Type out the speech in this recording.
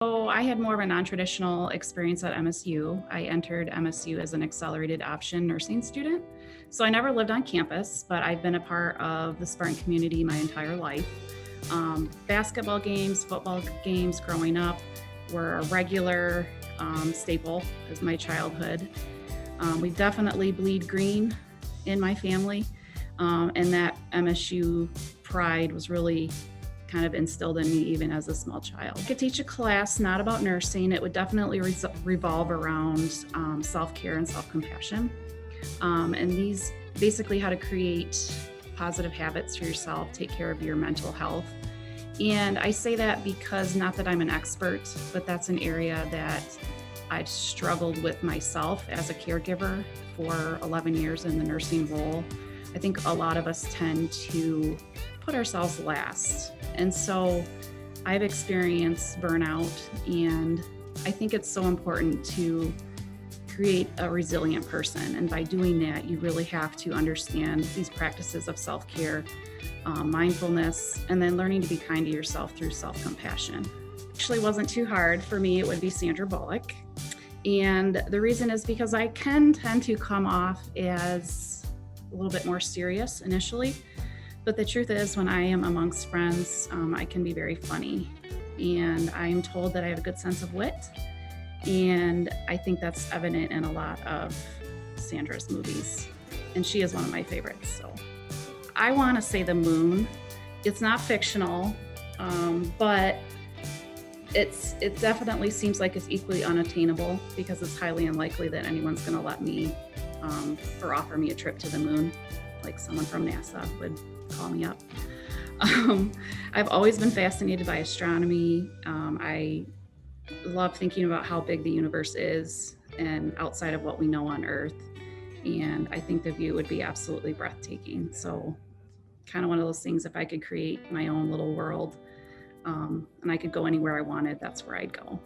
So I had more of a non-traditional experience at MSU. I entered MSU as an accelerated option nursing student. So I never lived on campus, but I've been a part of the Spartan community my entire life. Basketball games, football games growing up were a regular staple of my childhood. We definitely bleed green in my family, and that MSU pride was really kind of instilled in me even as a small child. I could teach a class not about nursing. It would definitely revolve around self-care and self-compassion. And these basically how to create positive habits for yourself, take care of your mental health. And I say that because not that I'm an expert, but that's an area that I've struggled with myself as a caregiver for 11 years in the nursing role. I think a lot of us tend to put ourselves last. And so I've experienced burnout, and I think it's so important to create a resilient person. And by doing that, you really have to understand these practices of self-care, mindfulness, and then learning to be kind to yourself through self-compassion. Actually wasn't too hard for me. It would be Sandra Bullock. And the reason is because I can tend to come off as a little bit more serious initially. But the truth is, when I am amongst friends, I can be very funny. And I'm told that I have a good sense of wit. And I think that's evident in a lot of Sandra's movies. And she is one of my favorites. So I want to say the moon. It's not fictional, but it definitely seems like it's equally unattainable because it's highly unlikely that anyone's going to let me or offer me a trip to the moon, like someone from NASA would call me up. I've always been fascinated by astronomy. I love thinking about how big the universe is and outside of what we know on Earth. And I think the view would be absolutely breathtaking. So kind of one of those things, if I could create my own little world and I could go anywhere I wanted, that's where I'd go.